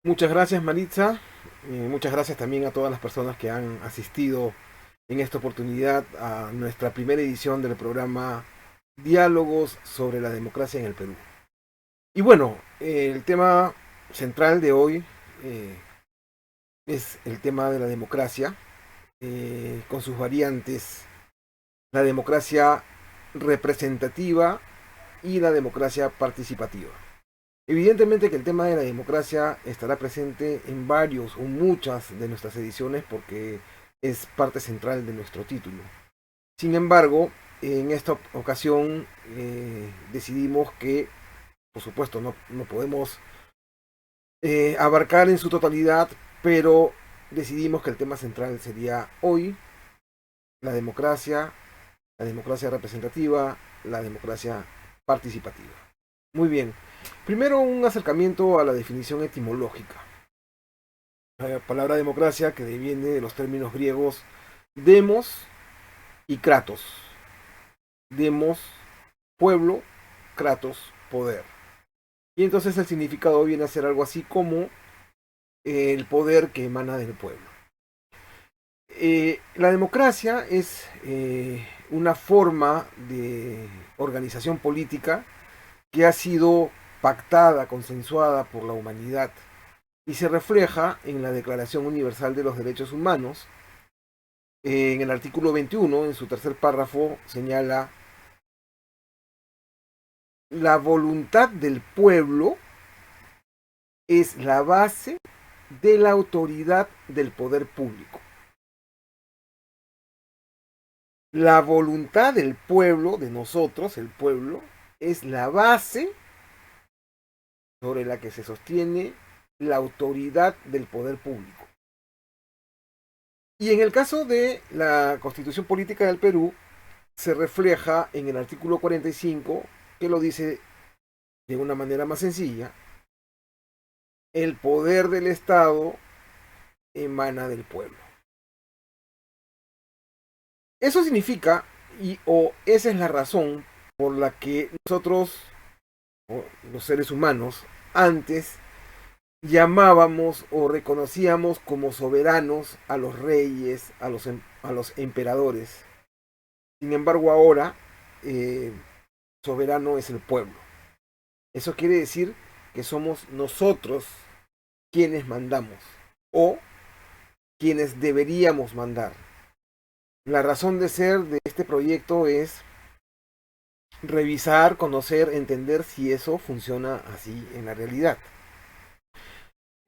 Muchas gracias, Maritza. Muchas gracias también a todas las personas que han asistido en esta oportunidad a nuestra primera edición del programa Diálogos sobre la democracia en el Perú. Y bueno, el tema central de hoy eh, es el tema de la democracia, con sus variantes, la democracia representativa y la democracia participativa. Evidentemente que el tema de la democracia estará presente en varios o muchas de nuestras ediciones porque es parte central de nuestro título. Sin embargo, en esta ocasión decidimos que, por supuesto, no podemos abarcar en su totalidad, pero decidimos que el tema central sería hoy la democracia representativa, la democracia participativa. Muy bien. Primero un acercamiento a la definición etimológica. La palabra democracia que deviene de los términos griegos demos y kratos. Demos, pueblo, kratos, poder. Y entonces el significado viene a ser algo así como el poder que emana del pueblo. La democracia es una forma de organización política que ha sido pactada, consensuada por la humanidad y se refleja en la Declaración Universal de los Derechos Humanos. En el artículo 21, en su tercer párrafo, señala: la voluntad del pueblo es la base de la autoridad del poder público. La voluntad del pueblo, de nosotros, el pueblo, es la base sobre la que se sostiene la autoridad del poder público. Y en el caso de la Constitución Política del Perú, se refleja en el artículo 45, que lo dice de una manera más sencilla: el poder del Estado emana del pueblo. Eso significa, o esa es la razón por la que nosotros, los seres humanos, antes llamábamos o reconocíamos como soberanos a los reyes, a los emperadores. Sin embargo, ahora eh, soberano es el pueblo. Eso quiere decir que somos nosotros quienes mandamos o quienes deberíamos mandar. La razón de ser de este proyecto es revisar, conocer, entender si eso funciona así en la realidad.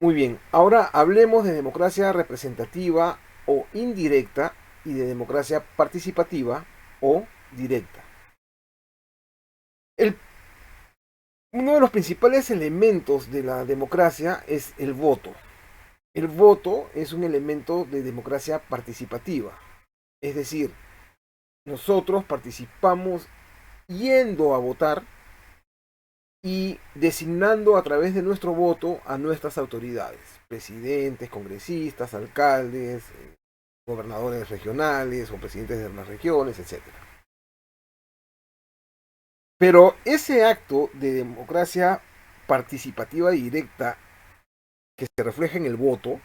Muy bien, ahora hablemos de democracia representativa o indirecta y de democracia participativa o directa. El, Uno de los principales elementos de la democracia es el voto. El voto es un elemento de democracia participativa, es decir, nosotros participamos yendo a votar y designando a través de nuestro voto a nuestras autoridades: presidentes, congresistas, alcaldes, gobernadores regionales o presidentes de las regiones, etcétera. Pero ese acto de democracia participativa directa que se refleja en el voto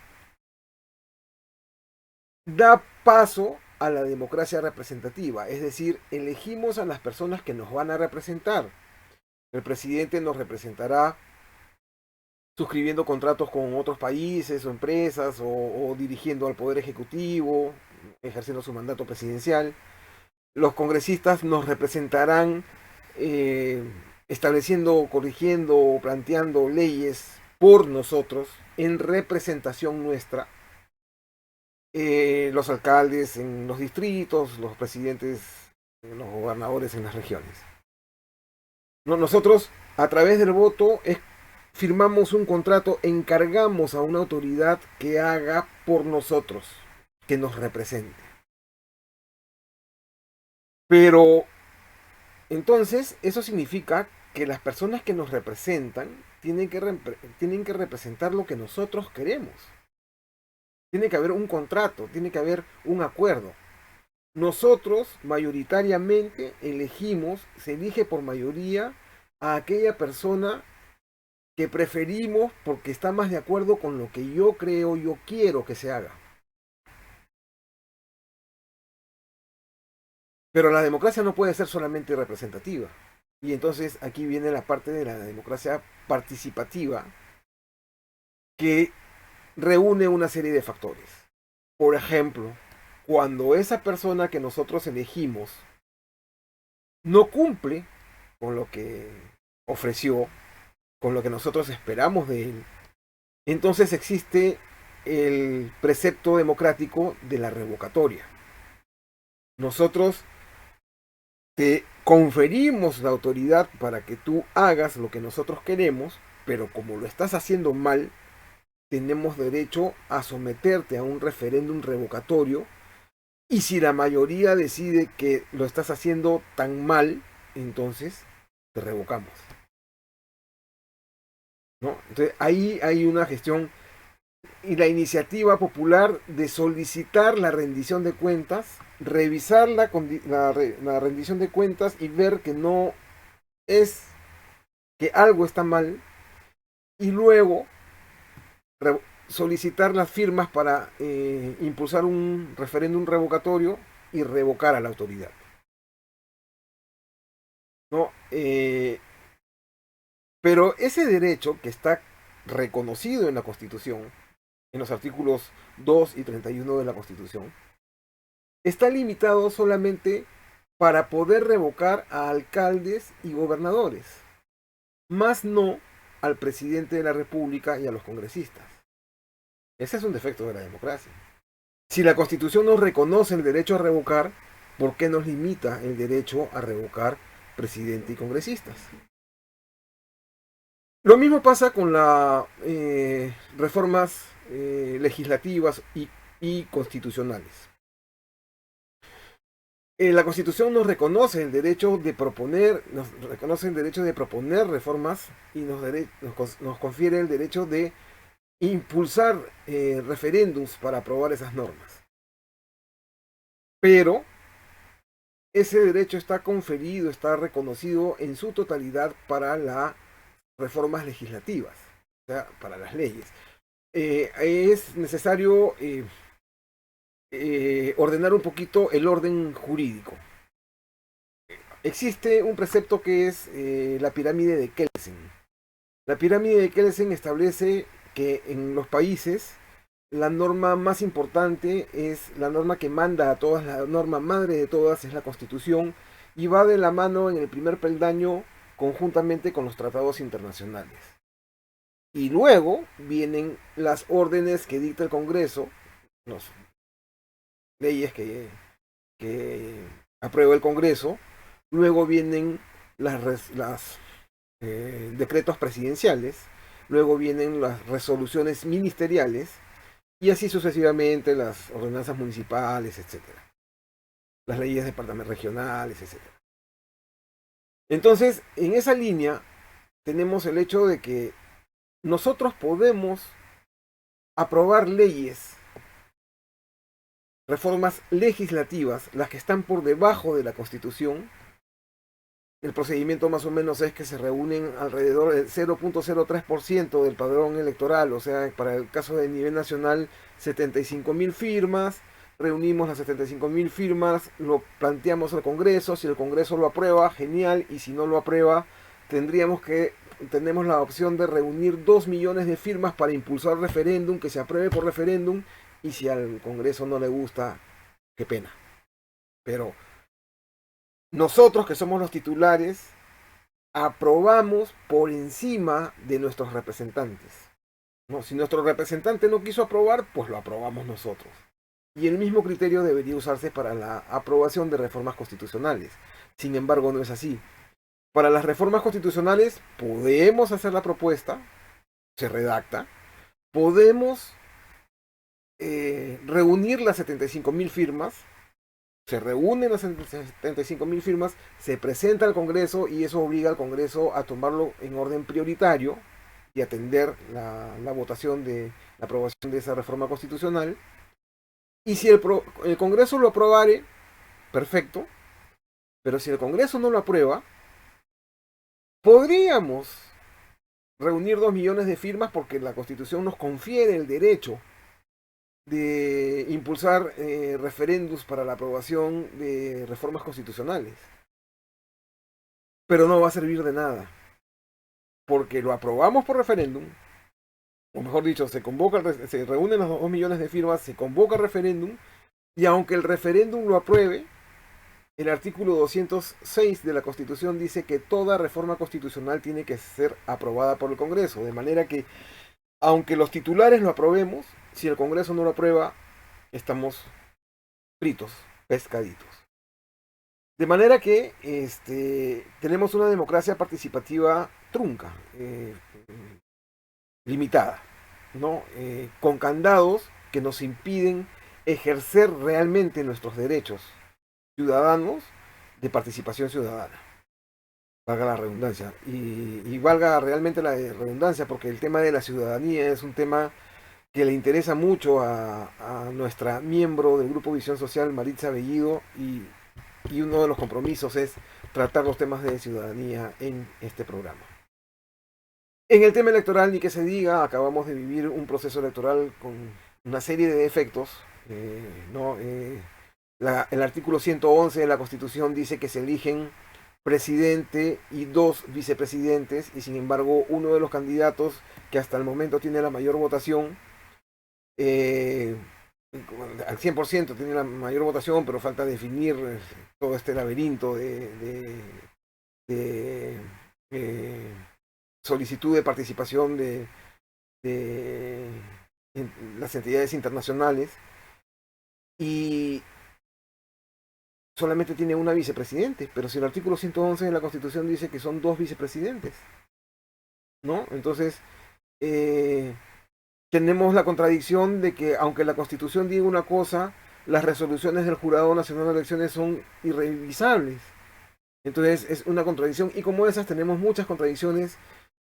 da paso a la democracia representativa, es decir, elegimos a las personas que nos van a representar. El presidente nos representará suscribiendo contratos con otros países o empresas o dirigiendo al Poder Ejecutivo, ejerciendo su mandato presidencial. Los congresistas nos representarán eh, estableciendo, corrigiendo o planteando leyes por nosotros en representación nuestra. Los alcaldes en los distritos, los presidentes, los gobernadores en las regiones. Nosotros, a través del voto, firmamos un contrato, encargamos a una autoridad que haga por nosotros, que nos represente. Pero entonces eso significa que las personas que nos representan tienen que representar lo que nosotros queremos. Tiene que haber un contrato, tiene que haber un acuerdo. Nosotros mayoritariamente elegimos, se elige por mayoría a aquella persona que preferimos porque está más de acuerdo con lo que yo creo, yo quiero que se haga. Pero la democracia no puede ser solamente representativa. Y entonces aquí viene la parte de la democracia participativa que reúne una serie de factores. Por ejemplo, cuando esa persona que nosotros elegimos no cumple con lo que ofreció, con lo que nosotros esperamos de él, entonces existe el precepto democrático de la revocatoria. Nosotros te conferimos la autoridad para que tú hagas lo que nosotros queremos, pero como lo estás haciendo mal, tenemos derecho a someterte a un referéndum revocatorio, y si la mayoría decide que lo estás haciendo tan mal, entonces te revocamos. ¿No? Entonces ahí hay una gestión y la iniciativa popular de solicitar la rendición de cuentas, revisar la rendición de cuentas y ver que no es, que algo está mal, y luego solicitar las firmas para impulsar un referéndum revocatorio y revocar a la autoridad. ¿No? Pero ese derecho que está reconocido en la Constitución, en los artículos 2 y 31 de la Constitución, está limitado solamente para poder revocar a alcaldes y gobernadores, más no al presidente de la República y a los congresistas. Ese es un defecto de la democracia. Si la Constitución nos reconoce el derecho a revocar, ¿por qué nos limita el derecho a revocar presidente y congresistas? Lo mismo pasa con las reformas legislativas y constitucionales. La Constitución nos reconoce el derecho de proponer, reformas y nos confiere el derecho de impulsar referéndums para aprobar esas normas. Pero ese derecho está conferido, está reconocido en su totalidad para las reformas legislativas, o sea, para las leyes. Es necesario ordenar un poquito el orden jurídico. Existe un precepto que es la pirámide de Kelsen. La pirámide de Kelsen establece que en los países la norma más importante es la norma que manda a todas, la norma madre de todas es la Constitución, y va de la mano en el primer peldaño conjuntamente con los tratados internacionales. Y luego vienen las órdenes que dicta el Congreso, las leyes que aprueba el Congreso, luego vienen las decretos presidenciales, luego vienen las resoluciones ministeriales, y así sucesivamente las ordenanzas municipales, etcétera, las leyes departamentales regionales, etcétera. Entonces, en esa línea tenemos el hecho de que nosotros podemos aprobar leyes, reformas legislativas, las que están por debajo de la Constitución. El procedimiento más o menos es que se reúnen alrededor del 0.03% del padrón electoral, o sea, para el caso de nivel nacional, 75.000 firmas, reunimos las 75.000 firmas, lo planteamos al Congreso, si el Congreso lo aprueba, genial, y si no lo aprueba, tenemos la opción de reunir 2 millones de firmas para impulsar referéndum, que se apruebe por referéndum, y si al Congreso no le gusta, qué pena. Pero nosotros, que somos los titulares, aprobamos por encima de nuestros representantes. ¿No? Si nuestro representante no quiso aprobar, pues lo aprobamos nosotros. Y el mismo criterio debería usarse para la aprobación de reformas constitucionales. Sin embargo, no es así. Para las reformas constitucionales podemos hacer la propuesta, se redacta, podemos reunir las 75.000 firmas, se reúnen las 75.000 firmas, se presenta al Congreso y eso obliga al Congreso a tomarlo en orden prioritario y atender la votación de la aprobación de esa reforma constitucional. Y si el Congreso lo aprobare, perfecto, pero si el Congreso no lo aprueba, podríamos reunir 2 millones de firmas porque la Constitución nos confiere el derecho de impulsar referéndums para la aprobación de reformas constitucionales. Pero no va a servir de nada, porque lo aprobamos por referéndum, o mejor dicho, se reúnen los 2 millones de firmas, se convoca referéndum, y aunque el referéndum lo apruebe, el artículo 206 de la Constitución dice que toda reforma constitucional tiene que ser aprobada por el Congreso, de manera que, aunque los titulares lo aprobemos, si el Congreso no lo aprueba, estamos fritos, pescaditos. De manera que tenemos una democracia participativa trunca, limitada, ¿no? Con candados que nos impiden ejercer realmente nuestros derechos ciudadanos de participación ciudadana. Valga la redundancia. Y valga realmente la redundancia, porque el tema de la ciudadanía es un tema que le interesa mucho a nuestra miembro del Grupo Visión Social, Maritza Bellido, y uno de los compromisos es tratar los temas de ciudadanía en este programa. En el tema electoral, ni que se diga, acabamos de vivir un proceso electoral con una serie de defectos, ¿no? El artículo 111 de la Constitución dice que se eligen presidente y 2 vicepresidentes, y sin embargo uno de los candidatos que hasta el momento tiene la mayor votación, al 100% tiene la mayor votación, pero falta definir todo este laberinto de solicitud de participación de las entidades internacionales, y solamente tiene una vicepresidente, pero si el artículo 111 de la Constitución dice que son 2 vicepresidentes, ¿no? Entonces, tenemos la contradicción de que, aunque la Constitución diga una cosa, las resoluciones del Jurado Nacional de Elecciones son irrevisables. Entonces, es una contradicción, y como esas tenemos muchas contradicciones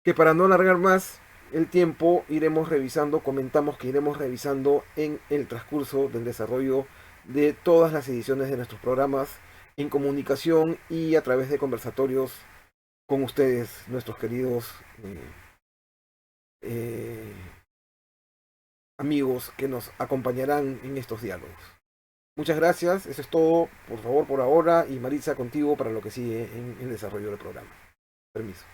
que, para no alargar más el tiempo, iremos revisando, comentamos que iremos revisando en el transcurso del desarrollo de todas las ediciones de nuestros programas, en comunicación y a través de conversatorios con ustedes, nuestros queridos amigos que nos acompañarán en estos diálogos. Muchas gracias, eso es todo, por favor, por ahora, y Maritza, contigo para lo que sigue en el desarrollo del programa. Permiso.